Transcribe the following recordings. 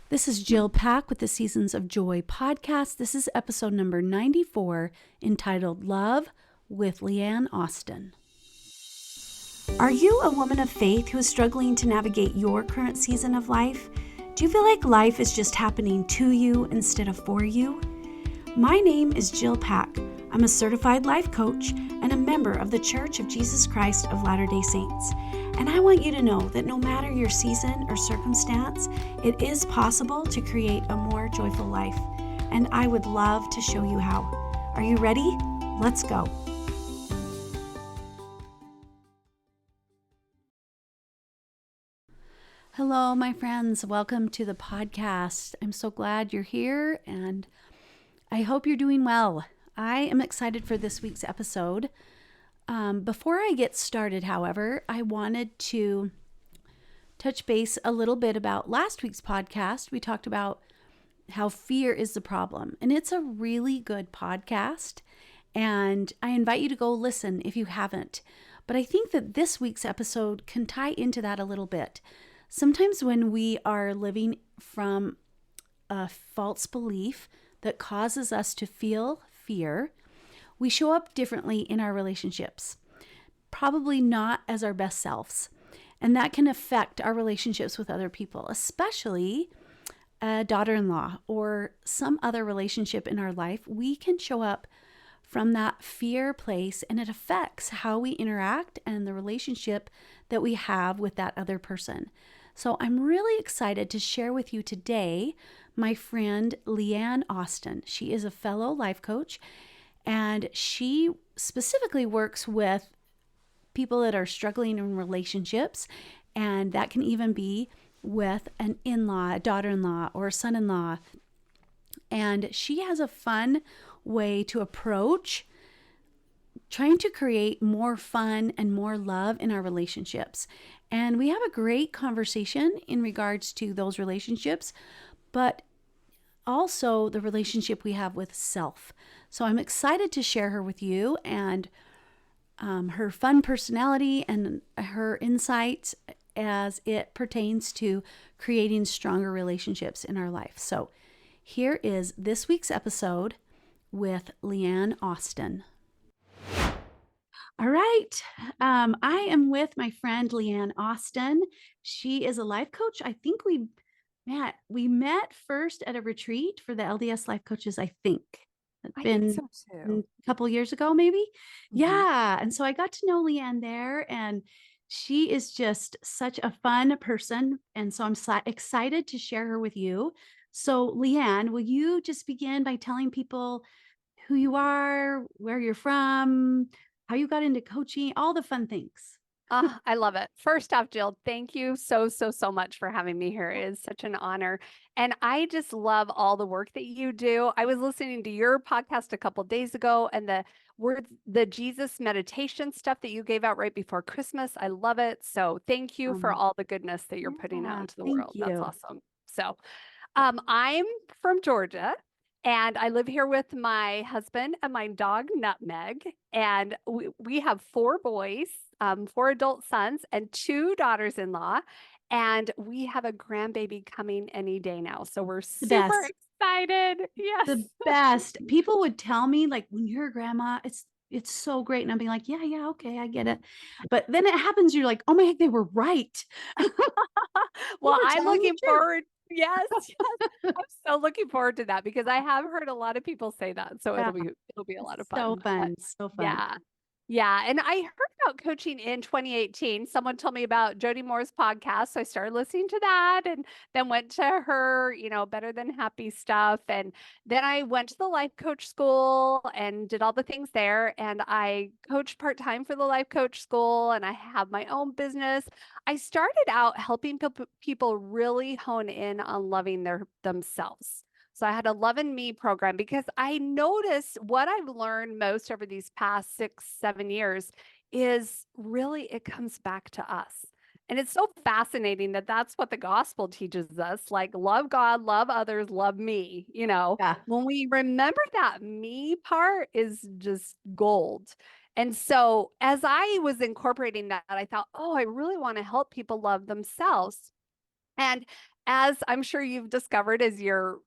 This is Jill Pack with the Seasons of Joy podcast. This is episode number 94, entitled Love with LeAnn Austin. Are you a woman of faith who is struggling to navigate your current season of life? Do you feel like life is just happening to you instead of for you? My name is Jill Pack. I'm a certified life coach and a member of the Church of Jesus Christ of Latter-day Saints. And I want you to know that no matter your season or circumstance, it is possible to create a more joyful life. And I would love to show you how. Are you ready? Let's go. Hello, my friends. Welcome to the podcast. I'm so glad you're here and I hope you're doing well. I am excited for this week's episode. Before I get started, however, I wanted to touch base a little bit about last week's podcast. We talked about how fear is the problem, and it's a really good podcast, and I invite you to go listen if you haven't. But I think that this week's episode can tie into that a little bit. Sometimes when we are living from a false belief that causes us to feel fear, we show up differently in our relationships, probably not as our best selves. And that can affect our relationships with other people, especially a daughter-in-law or some other relationship in our life. We can show up from that fear place, and it affects how we interact and the relationship that we have with that other person. So I'm really excited to share with you today my friend LeAnn Austin. She is a fellow life coach, and she specifically works with people that are struggling in relationships, and that can even be with an in-law, a daughter-in-law, or a son-in-law. And she has a fun way to approach trying to create more fun and more love in our relationships. And we have a great conversation in regards to those relationships, but also the relationship we have with self. So I'm excited to share her with you and her fun personality and her insights as it pertains to creating stronger relationships in our life. So here is this week's episode with LeAnn Austin. All right. I am with my friend LeAnn Austin. She is a life coach. I think we met first at a retreat for the LDS life coaches, I think. It's I been think so too. a couple years ago, maybe. Mhm. Yeah. And so I got to know LeAnn there, and she is just such a fun person. And so I'm excited to share her with you. So LeAnn, will you just begin by telling people who you are, where you're from, how you got into coaching, all the fun things? I love it. First off, Jill, thank you so much for having me here. It is such an honor. And I just love all the work that you do. I was listening to your podcast a couple of days ago, and the Jesus meditation stuff that you gave out right before Christmas. I love it. So thank you for all the goodness that you're putting out Yeah, into the thank world. That's you. awesome. So I'm from Georgia, and I live here with my husband and my dog, Nutmeg. And we have four boys, four adult sons, and two daughters-in-law. And we have a grandbaby coming any day now. So we're The super best. excited. Yes. The best. People would tell me, like, when you're a grandma, it's so great. And I'm being like, yeah, okay, I get it. But then it happens, you're like, oh my heck, they were right. They Well, were I'm telling the looking truth. forward. Yes, yes. I'm so looking forward to that because I have heard a lot of people say that. So Yeah, it'll be a lot of so fun. But fun, so fun. yeah. Yeah, and I heard about coaching in 2018. Someone told me about Jody Moore's podcast, so I started listening to that and then went to her, Better Than Happy stuff. And then I went to the life coach school and did all the things there. And I coached part-time for the life coach school, and I have my own business. I started out helping people really hone in on loving themselves. So I had a Love and Me program because I noticed what I've learned most over these past 6, 7 years is really it comes back to us. And it's so fascinating that that's what the gospel teaches us, like love God, love others, love me. Yeah. When we remember that me part is just gold. And so as I was incorporating that, I thought, oh, I really want to help people love themselves. And as I'm sure you've discovered as you're,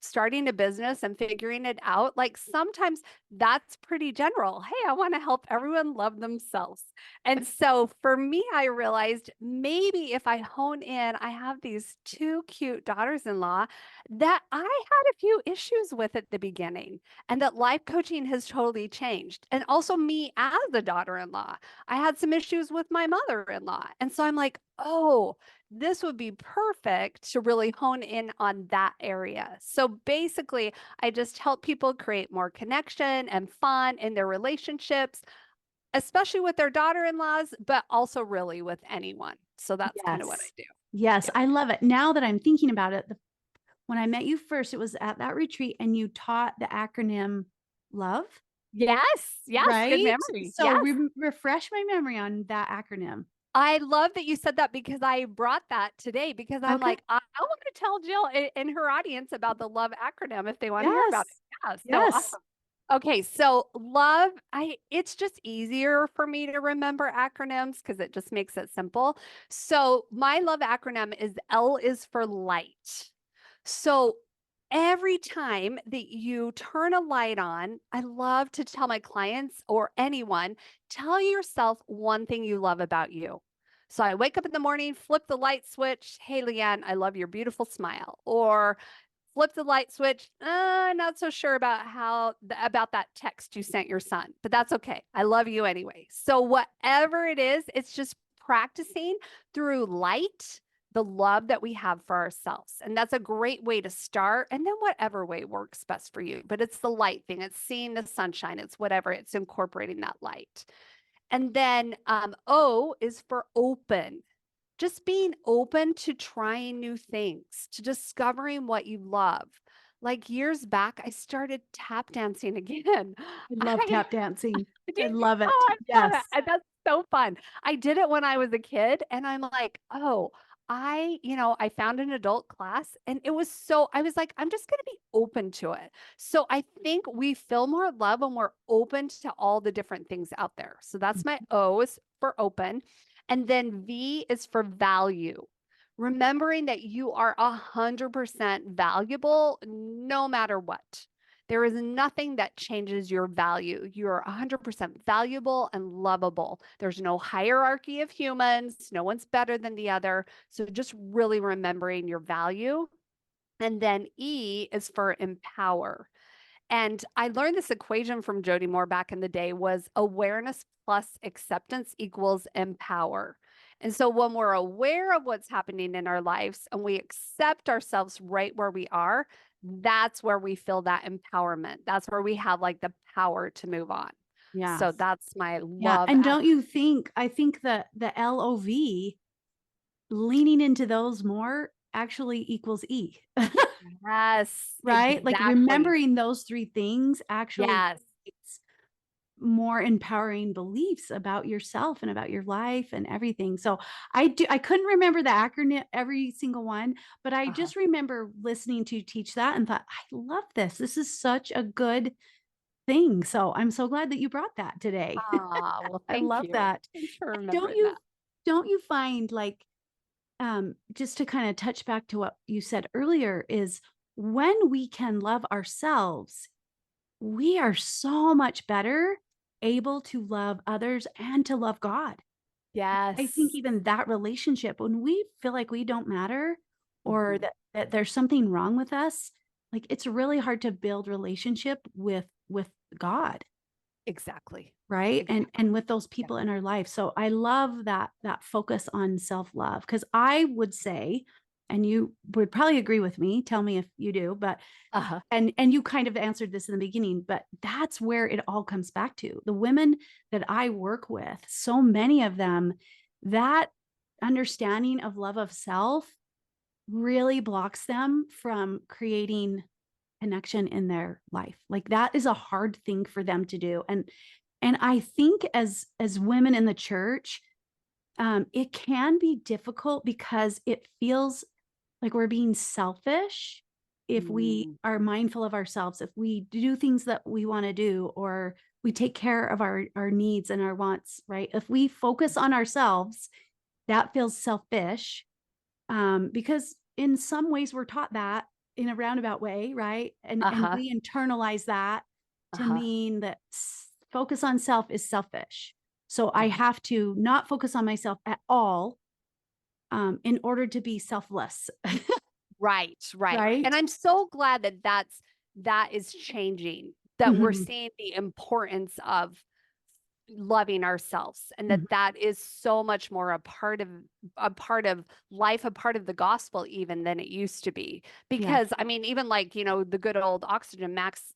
starting a business and figuring it out, like sometimes that's pretty general. Hey, I want to help everyone love themselves. And so for me, I realized maybe if I hone in, I have these two cute daughters-in-law that I had a few issues with at the beginning, and that life coaching has totally changed. And also me as a daughter-in-law, I had some issues with my mother-in-law. And so I'm like, oh, this would be perfect to really hone in on that area. So basically, I just help people create more connection and fun in their relationships, especially with their daughter-in-laws, but also really with anyone. So that's kind of what I Yes. do. Yes, Yeah. I love it. Now that I'm thinking about it, when I met you first, it was at that retreat and you taught the acronym LOVE, Yes. Yes. Good right? memory. So Yes. refresh my memory on that acronym. I love that you said that because I brought that today because I'm Okay. like, I want to tell Jill and her audience about the LOVE acronym if they want to hear about it. Yes. Yeah. So Yes. awesome. Okay, so love, it's just easier for me to remember acronyms because it just makes it simple. So my love acronym is L is for light. So every time that you turn a light on, I love to tell my clients or anyone, tell yourself one thing you love about you. So I wake up in the morning, flip the light switch. Hey, LeAnn, I love your beautiful smile. Or flip the light switch. Not so sure about about that text you sent your son, but that's okay. I love you anyway. So whatever it is, it's just practicing through light the love that we have for ourselves. And that's a great way to start. And then whatever way works best for you. But it's the light thing. It's seeing the sunshine. It's whatever. It's incorporating that light. And then O is for open, just being open to trying new things, to discovering what you love. Like years back, I started tap dancing again. I love I tap dancing. do I you? love it. Oh, I love it. Yes. And that's so fun. I did it when I was a kid, and I'm like, oh, I found an adult class, and it was so, I was like, I'm just going to be open to it. So I think we feel more love when we're open to all the different things out there. So that's my O is for open. And then V is for value. Remembering that you are 100% valuable no matter what. There is nothing that changes your value. You are 100% valuable and lovable. There's no hierarchy of humans. No one's better than the other. So just really remembering your value. And then E is for empower. And I learned this equation from Jody Moore back in the day was awareness plus acceptance equals empower. And so when we're aware of what's happening in our lives and we accept ourselves right where we are, that's where we feel that empowerment. That's where we have like the power to move on. So Yes. that's my Yeah. love. And don't you think, I think that the LOV, leaning into those more actually equals E, Yes, right? Like exactly. remembering those three things actually Yes. creates more empowering beliefs about yourself and about your life and everything. So I couldn't remember the acronym, every single one, but I Uh-huh. just remember listening to you teach that and thought, I love this. This is such a good thing. So I'm so glad that you brought that today. Ah, well, I thank love you. that. Thanks for And don't remembering you that. don't you find like just to kind of touch back to what you said earlier is when we can love ourselves, we are so much better able to love others and to love God. I think Yes. even that relationship, when we feel like we don't matter or Mhm. that there's something wrong with us, like it's really hard to build relationship with God, Exactly. right? Exactly. And with those Yeah. people in our life. So I love that focus on self-love because I would say, and you would probably agree with me, tell me if you do, but Uh-huh. and you kind of answered this in the beginning, but that's where it all comes back to. The women that I work with, so many of them, that understanding of love of self really blocks them from creating connection in their life. Like that is a hard thing for them to do. And I think as women in the church, it can be difficult because it feels like we're being selfish if we Mm, are mindful of ourselves, if we do things that we want to do, or we take care of our needs and our wants, right? If we focus on ourselves, that feels selfish, because in some ways we're taught that in a roundabout way, right? And Uh-huh. we internalize that to Uh-huh. mean that focus on self is selfish. So I Yeah. have to not focus on myself at all, in order to be selfless, Right, right. And right? I'm so glad that that is changing, that we're Mhm, seeing the importance of loving ourselves, and mhm. that is so much more a part of life, a part of the gospel even than it used to be. Yeah. Because I mean, even like, the good old oxygen mask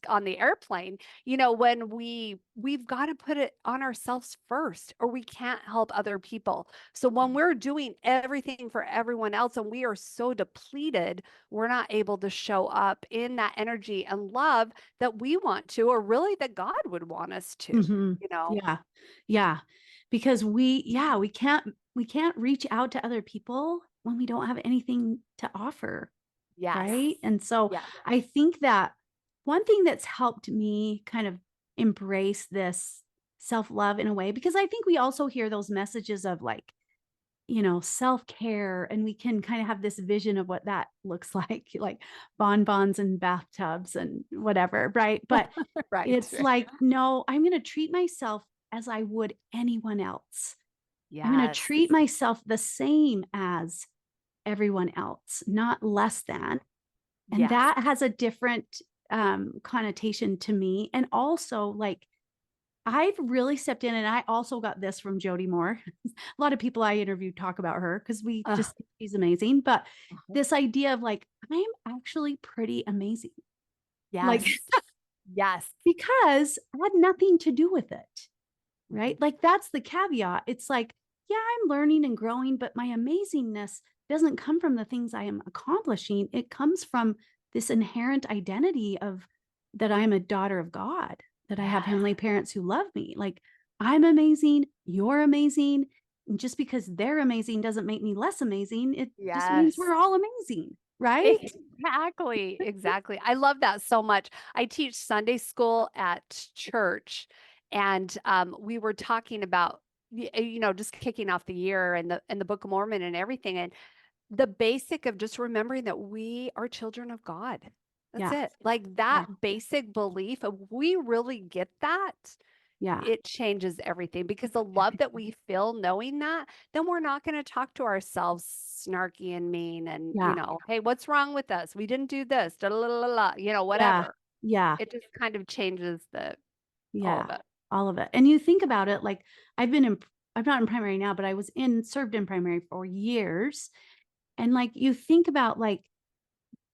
on the airplane, when we've got to put it on ourselves first, or we can't help other people. So when we're doing everything for everyone else and we are so depleted, we're not able to show up in that energy and love that we want to, or really that God would want us to, Mhm. you know? Yeah. Yeah. Because we can't reach out to other people when we don't have anything to offer, Yes. right? And so Yes. I think that one thing that's helped me kind of embrace this self-love in a way, because I think we also hear those messages of like, self-care, and we can kind of have this vision of what that looks like bonbons and bathtubs and whatever, right? But Right. it's like, no, I'm going to treat myself as I would anyone else. I'm going to Yes. treat myself the same as everyone else, not less than. And Yes. that has a different connotation to me. And also, like, I've really stepped in, and I also got this from Jody Moore. A lot of people I interviewed talk about her because we Uh, just, she's amazing. But uh-huh. this idea of like, I'm actually pretty amazing. Like, Yes. Yes. because I had nothing to do with it. Mhm. Right? Like that's the caveat. It's like, yeah, I'm learning and growing, but my amazingness doesn't come from the things I am accomplishing. It comes from this inherent identity of that I am a daughter of God, that I have Yes. heavenly parents who love me. Like I'm amazing, you're amazing. And just because they're amazing doesn't make me less amazing. It just means Yes. we're all amazing, right? Exactly, exactly. I love that so much. I teach Sunday school at church, and we were talking about just kicking off the year and the Book of Mormon and everything, and the basic of just remembering that we are children of God. That's Yeah. it. Like Yeah. that basic belief, if we really get that, Yeah. it changes everything, because the love that we feel knowing that, then we're not going to talk to ourselves snarky and mean and, Yeah. hey, what's wrong with us? We didn't do this, da, la, la, la, Yeah. whatever. Yeah. It just kind of changes all Yeah, of it. all of it. And you think about it, like I'm not in primary now, but I was in served in primary for years. And like you think about like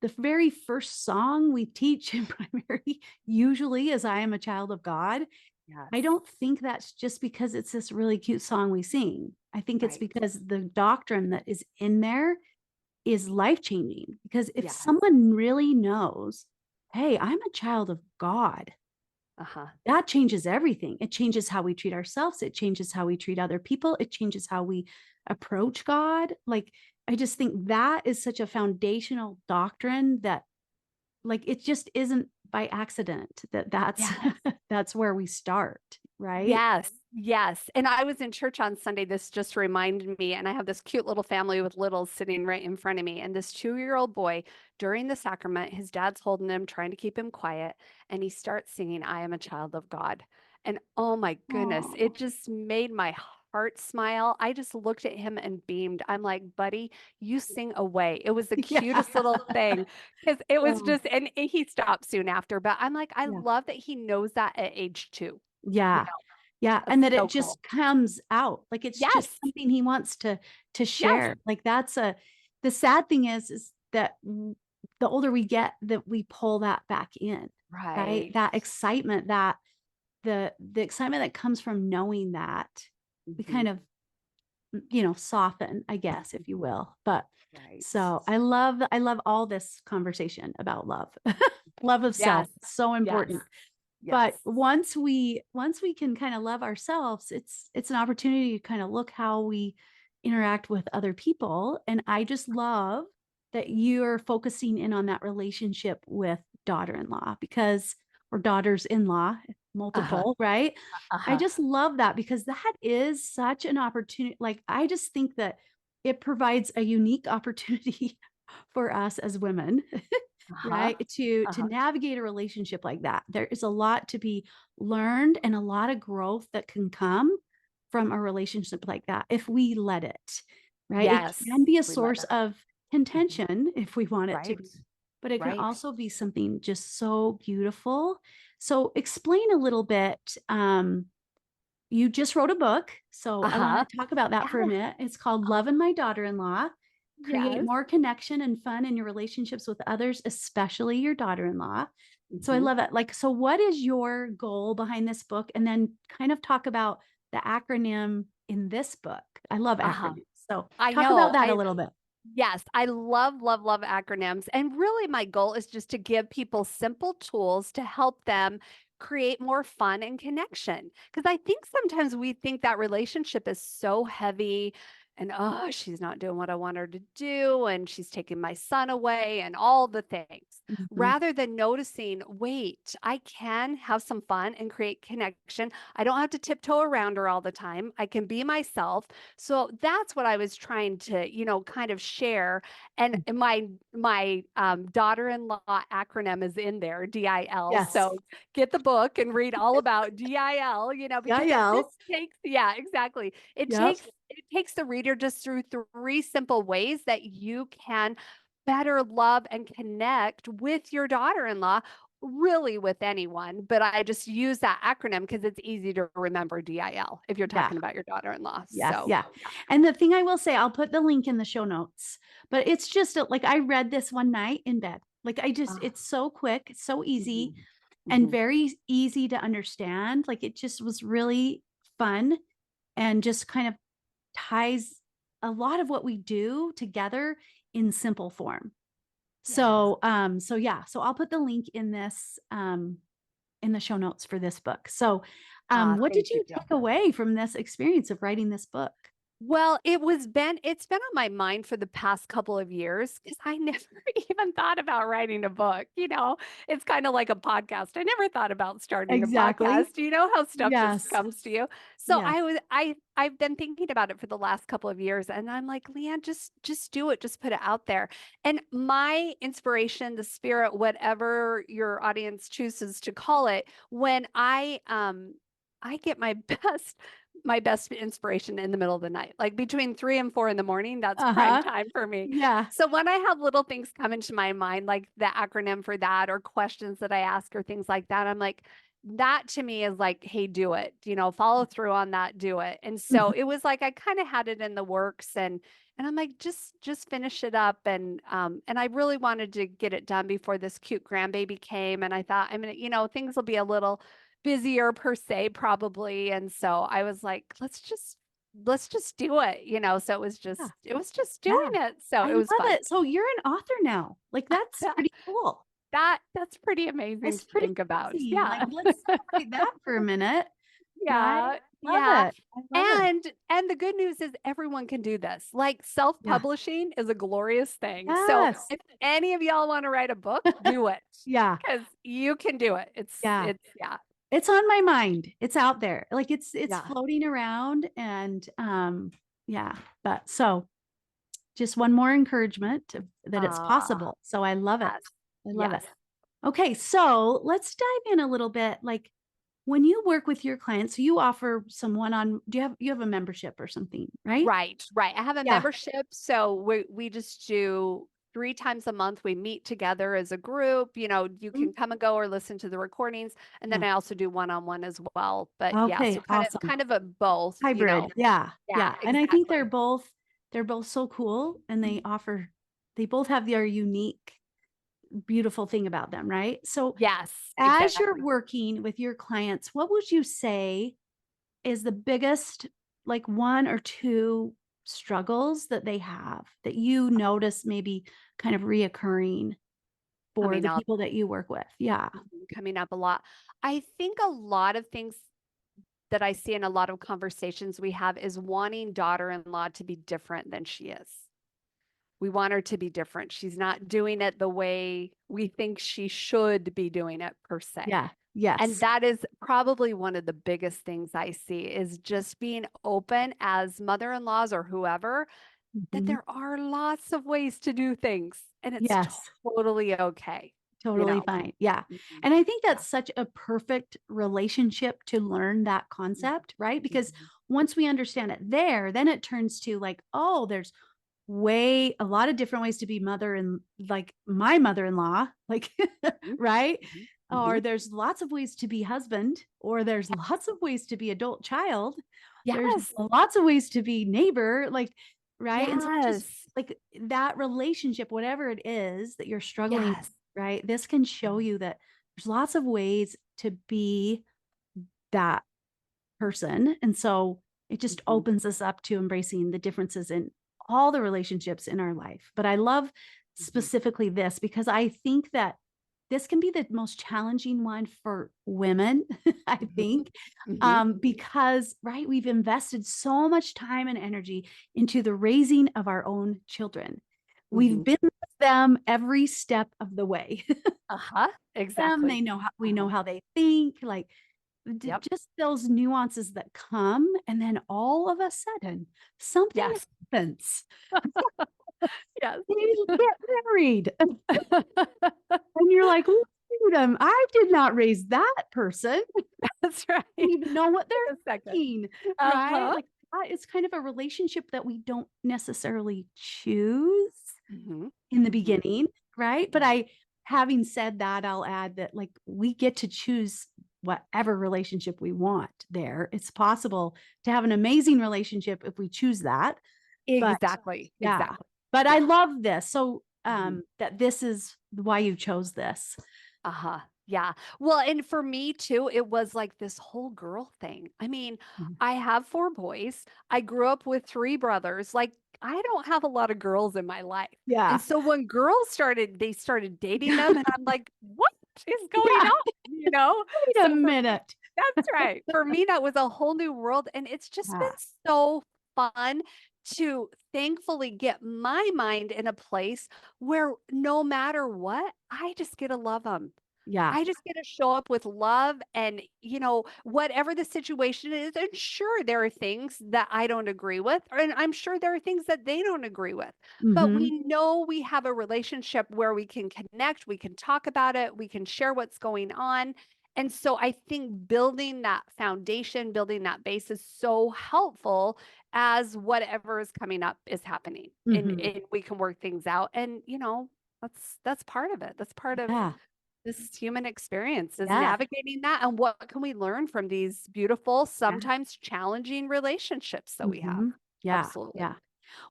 the very first song we teach in primary usually is I am a child of God. I Yes. don't think that's just because it's this really cute song we sing. I think it's Right. because the doctrine that is in there is life changing. Because if Yes. someone really knows, hey, I'm a child of God, Uh-huh. that changes everything. It changes how we treat ourselves. It changes how we treat other people. It changes how we approach God. Like, I just think that is such a foundational doctrine that, like, it just isn't by accident that that's Yes. that's where we start, right? Yes, yes. And I was in church on Sunday. This just reminded me, and I have this cute little family with littles sitting right in front of me. And this 2-year-old boy, during the sacrament, his dad's holding him, trying to keep him quiet, and he starts singing, I am a child of God. And oh my goodness, Oh, it just made my heart smile. I just looked at him and beamed. I'm like, buddy, you sing away. It was the yeah. cutest little thing, because it was Oh, just, and he stopped soon after. But I'm like, I yeah. love that he knows that at age 2. You Yeah. know, Yeah, that's and that it so cool. just comes out. Like it's just Yes. something he wants to Yes. share. Like that's a the sad thing is that the older we get that we pull that back in, right? Right. That excitement, that the excitement that comes from knowing that we Mhm. kind of soften, I guess, if you will. But Right. so I love all this conversation about love. Love of self, Yes. so Yes. important. But Yes. once we can kind of love ourselves, it's an opportunity to kind of look how we interact with other people. And I just love that you're focusing in on that relationship with daughter-in-law, because or daughters-in-law, Uh-huh. multiple, right? I Uh-huh. just love that because that is such an opportunity. Like I just think that it provides a unique opportunity for us as women, Uh-huh. right? To Uh-huh. navigate a relationship like that. There is a lot to be learned and a lot of growth that can come from a relationship like that if we let it, right? It Yes, can be a we let source it. of Mhm. contention if we want it to Right. be, but it can Right. also be something just so beautiful. So explain a little bit. You just wrote a book, so I Uh-huh. want to talk about that for a Yeah. minute. It's called Oh, Love and My Daughter-in-Law. Create yes. more connection and fun in your relationships with others, especially your daughter-in-law. So I Mhm. love it. Like, so what is your goal behind this book? And then kind of talk about the acronym in this book. I love Uh-huh. acronyms. So I talk about know. that a little bit. Yes, I love, love, love acronyms. And really, my goal is just to give people simple tools to help them create more fun and connection. Because I think sometimes we think that relationship is so heavy and, oh, she's not doing what I want her to do. And she's taking my son away and all the things. Mhm. Rather than noticing, wait, I can have some fun and create connection. I don't have to tiptoe around her all the time. I can be myself. So that's what I was trying to, kind of share. And my daughter-in-law acronym is in there, DIL. Yes. So get the book and read all about DIL, Yeah, because it yeah. just takes, yeah, exactly. It Yep. takes it takes the reader just through three simple ways that you can better love and connect with your daughter-in-law, really with anyone, but I just use that acronym because it's easy to remember, DIL, if you're Yeah. talking about your daughter-in-law. Yeah, So yeah. And the thing I will say, I'll put the link in the show notes, but it's just like I read this one night in bed. Like uh, it's so quick, it's so easy mhm, and mhm. very easy to understand. Like it just was really fun and just kind of ties a lot of what we do together in simple form. Yes. So yeah, so I'll put the link in the show notes for this book. So what did Thank you. you take away from this experience of writing this book? Well, it's been on my mind for the past couple of years because I never even thought about writing a book. It's kind of like a podcast. I never thought about starting a Exactly. podcast. You know how stuff just Yes. comes to you. So Yes. I've been thinking about it for the last couple of years, and I'm like, LeAnn, just do it, just put it out there. And my inspiration, the spirit, whatever your audience chooses to call it, when I get my best inspiration in the middle of the night, like between 3 and 4 in the morning. That's prime Uh-huh. time for me. Yeah. So when I have little things come into my mind, like the acronym for that, or questions that I ask, or things like that, I'm like, that to me is like, hey, do it, follow through on that, do it. And so Mhm. it was like I kind of had it in the works, and I'm like, just finish it up. And I really wanted to get it done before this cute grandbaby came. And I thought, I mean, things will be a little busier per se, probably. And so I was like, let's just do it, so Yeah. it was just doing Yeah. it. So I it love was fun. it. So you're an author now. Like that's pretty cool. That's pretty amazing It's to pretty think about. crazy. Like Yeah. let's celebrate that for a minute. Right? Yeah. Love Yeah. it. I love it. And the good news is everyone can do this. Like Yeah. self-publishing is a glorious thing. So Yes. if any of y'all want to write a book, do it Yeah. because you can do it. Yeah. It's yeah. It's on my mind. It's out there. Like it's Yeah. floating around and yeah. But so just one more encouragement that it's Ah, possible. So I love it. yes. I love it. Yes. Okay, so let's dive in a little bit. Like when you work with your clients, so you offer some one-on, do you have a membership or something, right? Right, right. I have a Yeah. membership, so we just do 3 times a month. We meet together as a group. You Mhm. can come and go or listen to the recordings, and then Yeah. I also do one-on-one as well. But yeah, Okay, so kind of awesome. kind of a both. Hybrid. Yeah. Yeah, Yeah. And I think exactly. they're both so cool and they both have their unique beautiful thing about them, right? So Yes, as you're exactly. working with your clients, what would you say is the biggest, like one or two struggles that they have that you notice maybe kind of reoccurring for Coming the up, people that you work with? Yeah. coming up a lot. I think a lot of things that I see in a lot of conversations we have is wanting daughter-in-law to be different than she is. We want her to be different. She's not doing it the way we think she should be doing it, per se. Yeah. And Yes. that is probably one of the biggest things I see is just being open as mother-in-laws or whoever, that Mhm. there are lots of ways to do things and it's Yes. totally okay, you Totally know? fine. Yeah. Mhm. And I think Yeah. that's such a perfect relationship to learn that Mhm. concept, right? Because Mhm. once we understand it there, then it turns to like, oh, there's way a lot of different ways to be mother and like my mother-in-law, like, Mhm. right? Mhm. Or Mhm. there's lots of ways to be husband, or there's lots of ways to be adult child. There's Yes. lots of ways to be neighbor, like, right? And so just Yes. like that relationship, whatever it is that you're struggling, Yes. right? This can show you that there's lots of ways to be that person. And so it just Mhm. opens us up to embracing the differences in all the relationships in our life. But I love Mhm. specifically this because I think that this can be the most challenging one for women, I Mhm. think, Mhm. because, right, we've invested so much time and energy into the raising of our own children. We've Mhm. been with them every step of the way. Uh-huh. Them, Exactly. they know how we know Uh-huh. how they think, like Yep. just those nuances that come, and then all of a sudden, something Yes. happens. Yes. You get married, and you're like, "Wait, I did not raise that person. I That's right. don't even know what Wait they're a second. thinking," right? Uh-huh. Like, it's kind of a relationship that we don't necessarily choose Mhm. in the Mhm. beginning, right? But Yeah. having said that, I'll add that like we get to choose whatever relationship we want there. It's possible to have an amazing relationship if we choose that. But Exactly. yeah, Exactly. but I Yeah. love this. So Mhm. that this is why you chose this. Uh-huh. Yeah. Well, and for me too, it was like this whole girl thing. I mean, Mhm. I have 4 boys. I grew up with 3 brothers. Like, I don't have a lot of girls in my life. And Yeah. so when girls they started dating them, and I'm like, "What is going Yeah. on?" You know? Wait a So for me minute. that's right. For me, that was a whole new world, and it's just been Yeah. so fun to thankfully get my mind in a place where no matter what, I just get to love them. Yeah. I just get to show up with love and, whatever the situation is. And sure, there are things that I don't agree with, and I'm sure there are things that they don't agree with. But Hmm. we know we have a relationship where we can connect, we can talk about it, we can share what's going on. And so I think building that foundation, building that base is so helpful as whatever is coming up is happening. Hmm. And we can work things out. And, that's part of it. That's part of Yeah. this human experience is Yeah. navigating that and what can we learn from these beautiful, Yeah. sometimes challenging relationships that we have. Hmm. Yeah. Absolutely. Yeah.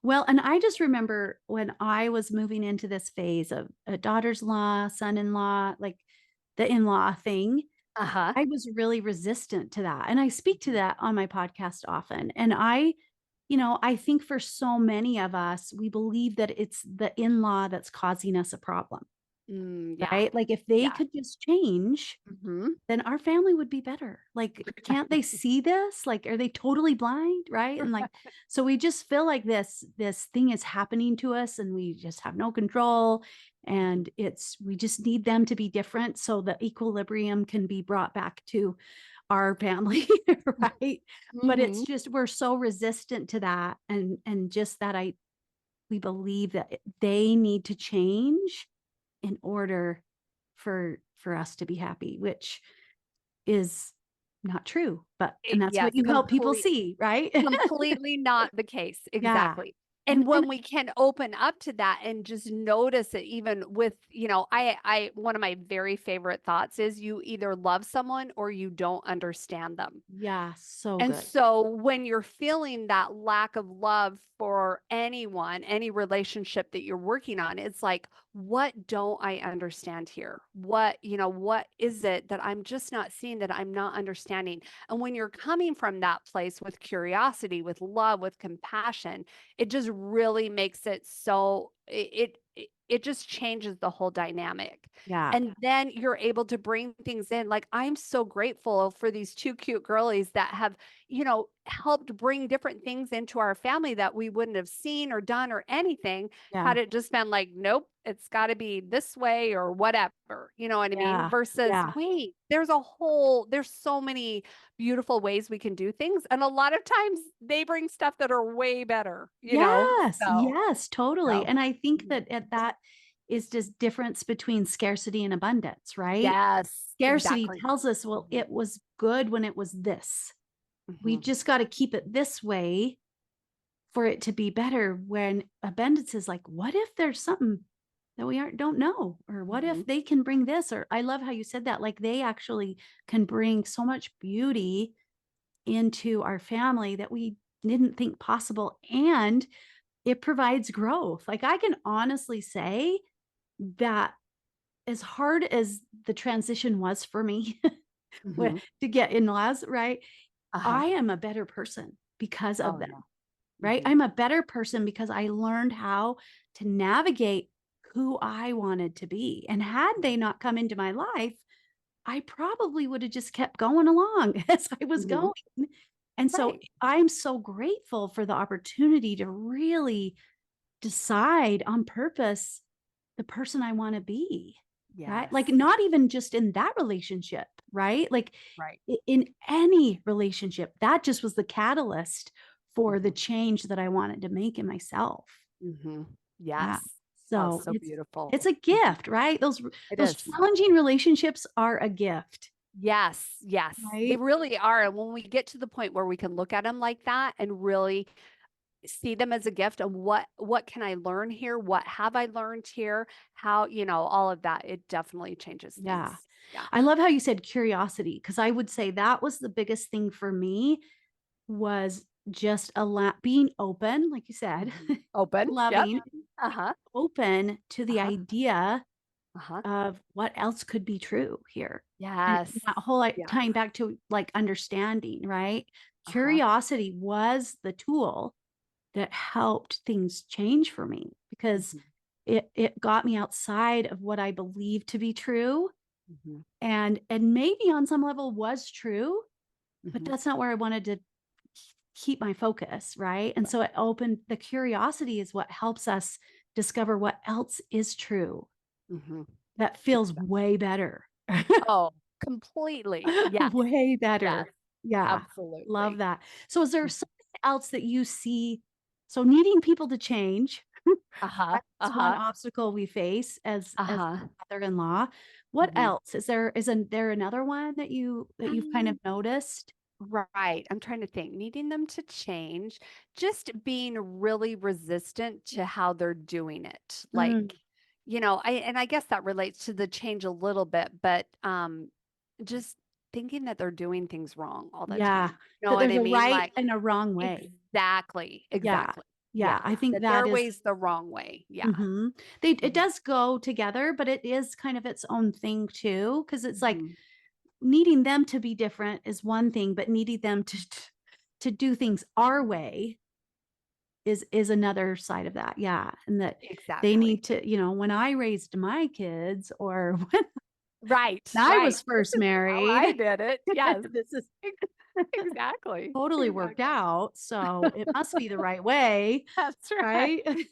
Well, and I just remember when I was moving into this phase of a daughter's-in-law, son-in-law, like the in-law thing, Uh-huh. I was really resistant to that. And I speak to Mhm. that on my podcast often. And I think for so many of us, we believe that it's the in-law that's causing us a problem, Yeah. right? Like if they Yeah. could just change, Mhm. then our family would be better. Like, can't they see this? Like, are they totally blind? Right. And like, so we just feel like this thing is happening to us and we just have no control. Mhm. And we just need them to be different so the equilibrium can be brought back to our family. Right. But it's Mhm. just, we're so resistant to that. And just that we believe that they need to change in order for us to be happy, which is not true, and that's what Yes, you help people see, right? completely not the case, Yeah, exactly. And and when we can open up to that and just notice it even with, I one of my very favorite thoughts is you either love someone or you don't understand them. yeah, so And good. so when you're feeling that lack of love for anyone, any relationship that you're working on, it's like, what don't I understand here? What is it that I'm just not seeing that I'm not understanding? And when you're coming from that place with curiosity, with love, with compassion, it just really makes it so it just changes the whole dynamic. Yeah. And then you're able to bring things in. Like, I'm so grateful for these two cute girlies that have, helped bring different things into our family that we wouldn't have seen or done or anything Yeah. had it just been like, nope, it's got to be this way or whatever. You know what I mean? Yeah. Versus, Yeah. wait, there's so many beautiful ways we can do things. And a lot of times they bring stuff that are way better, you know? Yes, So, yes, totally. so. And I think Mhm. that that is just difference between scarcity and abundance, right? Yes, Scarcity exactly. tells us, well, Mhm, it was good when it was this. We mhm, just got to keep it this way for it to be better. When abundance is like, what if there's something that we aren't don't know? Or what if mhm, they can bring this? Or I love how you said that. Like they actually can bring so much beauty into our family that we didn't think possible. And it provides growth. Like I can honestly say that as hard as the transition was for me mhm. to get in-laws, right? Uh-huh. I am a better person because of Oh, yeah. them, right? Mhm, I'm a better person because I learned how to navigate who I wanted to be. And had they not come into my life, I probably would have just kept going along as I was mhm. going. And so Right. I'm so grateful for the opportunity to really decide on purpose the person I want to be, right? Like, Yes. not even just in that relationship, right? Like, Right. in any relationship, that just was the catalyst for the Mhm, change that I wanted to make in myself. mhm. Yeah. Yes. Oh, So so it's a beautiful. Mhm. gift, right? It Those is. challenging relationships are a gift, Yes, yes. They right? really are. And when we get to the point where we can look at them like that and really see them as a gift and what can I learn here? What have I learned here? How, all of that, it definitely changes Yeah. things. Yeah. I love how you said curiosity because I would say that was the biggest thing for me was just being open, like you said, Mhm. Open. Yep. loving, Uh-huh. open to the Uh-huh. idea Uh-huh. of what else could be true here. And Yes. that whole Yes. tying back to like understanding, right? Uh-huh. Curiosity was the tool that helped things change for me because Mhm. it got me outside of what I believed to be true Mhm. and maybe on some level was true, but Mhm. that's not where I wanted to keep my focus, right? And Right. so it opened the curiosity is what helps us discover what else is true Mhm. that feels Exactly. way better. Oh, completely. Yes. Way Yes. better. Yeah. Love Absolutely. that. So is there Mhm. something else that you see so needing people to change, Uh-huh. that's one Uh-huh. obstacle we face as Uh-huh. mother-in-law. What Mhm. else? Isn't there another one that you've kind of Um, noticed? right. I'm trying to think. Needing them to change, just being really resistant to how they're doing it. Like, Mm, I guess that relates to the change a little bit, but just thinking that they're doing things wrong all the yeah. time. You know That what there's I a mean? right Like, and a wrong way. exactly, Yeah. exactly. Yeah. Yes. I think That that their is way's the wrong way. Yeah. mhm. It Mhm. does go together, but it is kind of its own thing too, because it's like Mhm. needing them to be different is one thing, but needing them to do things our way is another side of that. Yeah. And that they Exactly. need to, when I raised my kids or Right, when I right. was This first is how married, I did it. Yes. this is Ex exactly, totally worked exactly. out. So it must be the right way, That's right. right?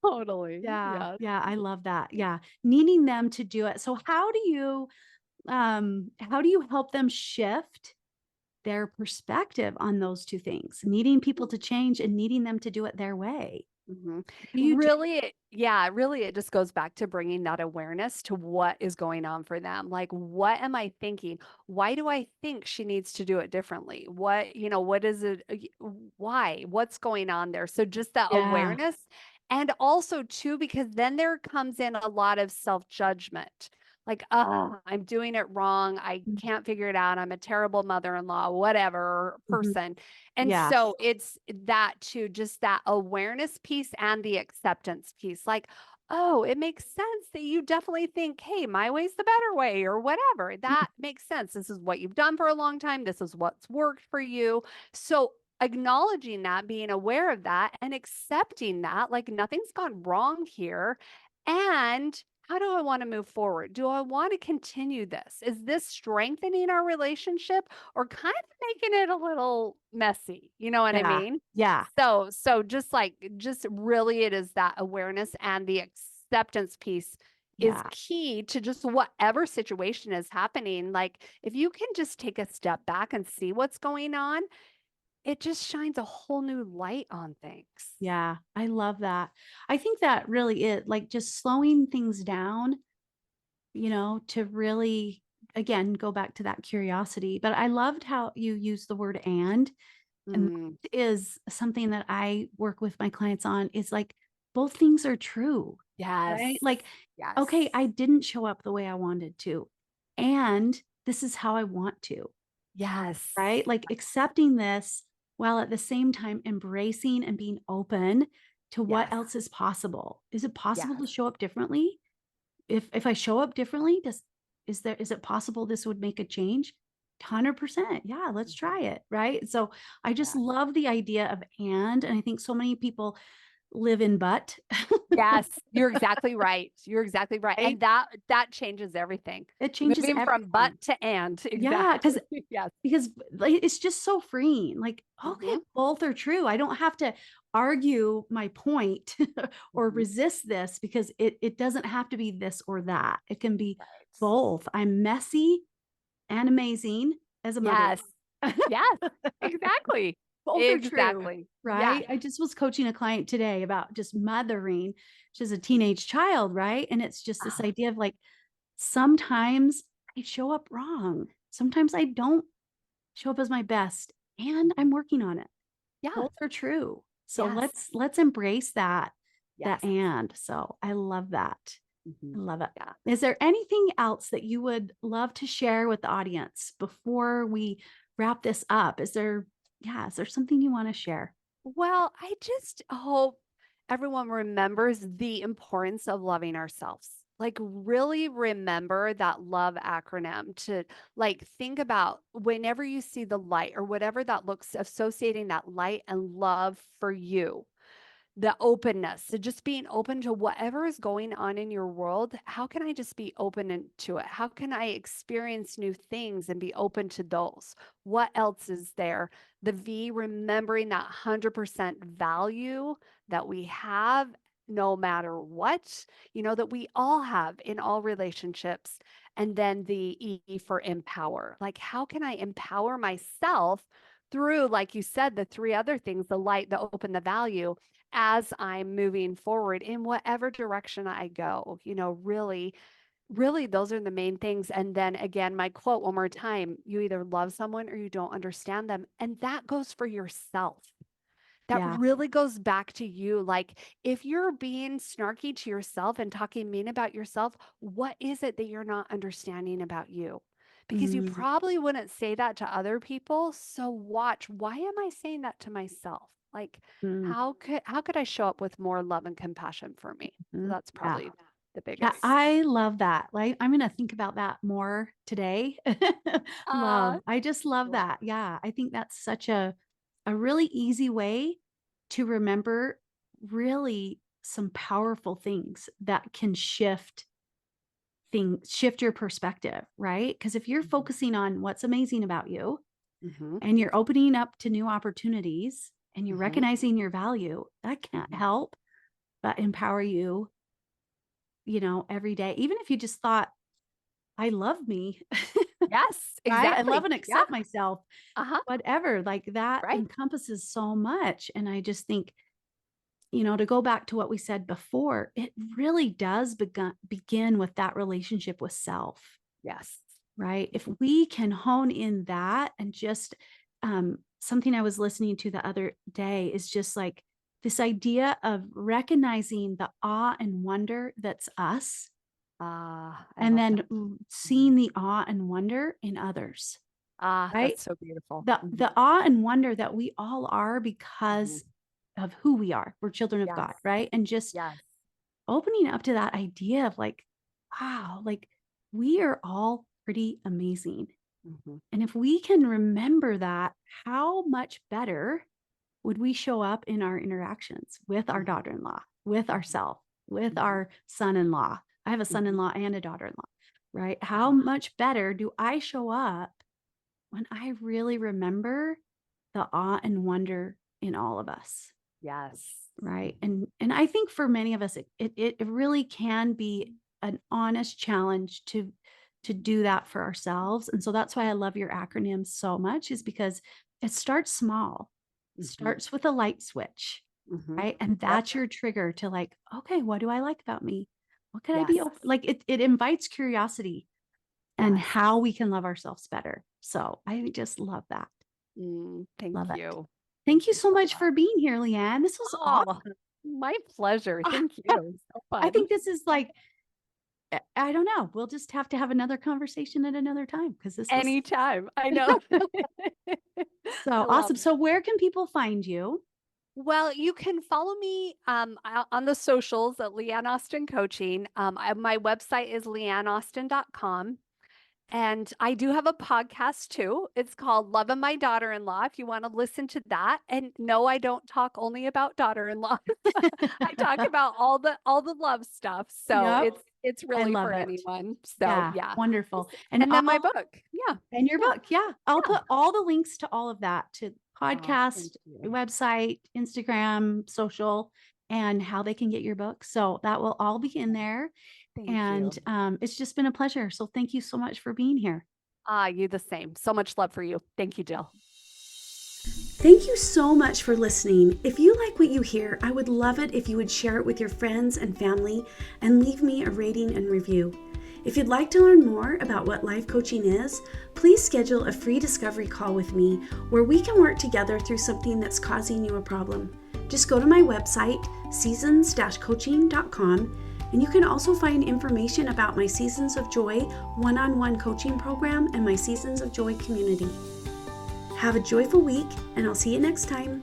Totally. Yeah, Yes. yeah, I love that. Yeah, needing them to do it. So how do you help them shift their perspective on those two things? Needing people to change and needing them to do it their way. Mhm. What do you do? Really, it just goes back to bringing that awareness to what is going on for them. Like, what am I thinking? Why do I think she needs to do it differently? What is it? Why? What's going on there? So just that Yeah. awareness. And also, too, because then there comes in a lot of self-judgment. Like, oh, I'm doing it wrong. I can't figure it out. I'm a terrible mother-in-law, whatever Mhm. person. And Yeah. so it's that too, just that awareness piece and the acceptance piece. Like, oh, it makes sense that you definitely think, hey, my way's the better way or whatever. Mm, That makes sense. This is what you've done for a long time. This is what's worked for you. So acknowledging that, being aware of that and accepting that, like nothing's gone wrong here. And how do I want to move forward? Do I want to continue this? Is this strengthening our relationship or kind of making it a little messy? You know what I Yeah. mean? Yeah. So just really it is that awareness and the acceptance piece is Yeah. key to just whatever situation is happening. Like if you can just take a step back and see what's going on, it just shines a whole new light on things. Yeah. I love that. I think that really is like just slowing things down, to really, again, go back to that curiosity. But I loved how you used the word and Mm, that is something that I work with my clients on is like both things are true, right? yes. Like, Yes. okay, I didn't show up the way I wanted to, and this is how I want to, Yes. right? Like accepting this while at the same time embracing and being open to what Yes. else is possible. Is it possible Yes. to show up differently? If I show up differently, is it possible this would make a change? 100%. Yeah, let's Mhm. try it, right? So I just Yes. love the idea of and I think so many people live in but, Yes, you're exactly right. You're exactly right. right? And that changes everything. It changes Moving from everything. but to and. Yeah, because Exactly. Yes. because like, it's just so freeing. Like, okay, Mhm. both are true. I don't have to argue my point or Mhm. resist this because it doesn't have to be this or that. It can be Right. both. I'm messy and amazing as a mother. Yes. Yes. Exactly. Both are true, Exactly. right? Yes. I just was coaching a client today about just mothering. She's a teenage child, right? And it's just this Ah, idea of like sometimes I show up wrong. Sometimes I don't show up as my best, and mhm. I'm working on it. Yeah. Both are true. So Yes. let's embrace that Yes. and. So I love that. I Mhm. love it. Yeah. Is there anything else that you would love to share with the audience before we wrap this up? Is there something you want to share? Well, I just hope everyone remembers the importance of loving ourselves. Like, really remember that love acronym to like think about whenever you see the light or whatever that looks, associating that light and love for you, the openness, so just being open to whatever is going on in your world. How can I just be to it? How can I experience new things and be open to those? What else is there? The V, remembering that 100% value that we have no matter what, that we all have in all relationships. And then the E for empower. Like, how can I empower myself through, like you said, the three other things, the light, the open, the value, as I'm moving forward in whatever direction I go. Really, really, those are the main things. And then again, my quote one more time: you either love someone or you don't understand them. And that goes for yourself. That Yeah. really goes back to you. Like, if you're being snarky to yourself and talking mean about yourself, what is it that you're not understanding about you? Because you Mm, probably wouldn't say that to other people. So watch, why am I saying that to myself? Like, mm, how could I show up with more love and compassion for me? So mm. that's Yeah. probably the Yeah, biggest. I love that. Like, I'm going to think about that more today. Uh, Love. I just love well, that. Yeah, I think that's such a really easy way to remember really some powerful things that can shift your perspective, right? Because if you're mhm, focusing on what's amazing about you mhm, and you're opening up to new opportunities and you're mhm. recognizing your value, that can't Mhm. help but empower you, every day. Even if you just thought, I love me, Yes, right? I love exactly. and Yeah. accept myself, Uh-huh. whatever. Like that Right. encompasses so much. And I just think, to go back to what we said before, it really does begin with that relationship with self, Yes. right? If we can hone in that and just something I was listening to the other day is just like this idea of recognizing the awe and wonder that's us Ah, I and love that. then Mhm. seeing the awe and wonder in others, Ah, right? that's so beautiful. The Mhm, awe and wonder that we all are mhm. because of who we are. We're children of Yes, God, right? And just yes. opening up to that idea of like, wow, like we are all pretty amazing. Mhm, And if we can remember that, how much better would we show up in our interactions with our mhm, daughter-in-law, with mhm. ourselves? with Mhm. our son-in-law. I have a Mhm. son-in-law and a daughter-in-law, right? How much better do I show up when I really remember the awe and wonder in all of us, Yes. right? And I think for many of us, it really can be an honest challenge to do that for ourselves. And so that's why I love your acronym so much, is because it starts small, Mhm. starts with a light switch, Mhm. right? And Yep. that's your trigger to like, okay, what do I like about me? What could I be Yes. open? Like it invites curiosity and Yes. how we can love ourselves better. So I just love that. Thank Love it. you. Thank you You so so much much. for being here, LeAnn. This was awesome. Oh, my pleasure. Ah, Thank you. So I fun. think this is like, I don't know. We'll just have to have another conversation at another time because this was Anytime. I know. so I love awesome. it. So where can people find you? Well, you can follow me on the socials at LeAnn Austin Coaching. My website is LeAnnAustin.com. And I do have a podcast too. It's called Love and My Daughter-in-Law, if you want to listen to that. And no, I don't talk only about daughter-in-law. I talk about all the love stuff. So Yep. it's I really love for it. anyone. So Yeah, yeah. wonderful. And And then my I'll book. Yeah. and your Yeah. book. Yeah. I'll Yeah. put all the links to all of that, to Oh, thank podcast, you. website, Instagram, social, and how they can get your book. So that will all be in there. Thank And you. it's just been a pleasure. So thank you so much for being here. You the same. So much love for you. Thank you, Jill. Thank you so much for listening. If you like what you hear, I would love it if you would share it with your friends and family and leave me a rating and review. If you'd like to learn more about what life coaching is, please schedule a free discovery call with me where we can work together through something that's causing you a problem. Just go to my website, seasons-coaching.com, and you can also find information about my Seasons of Joy one-on-one coaching program and my Seasons of Joy community. Have a joyful week, and I'll see you next time.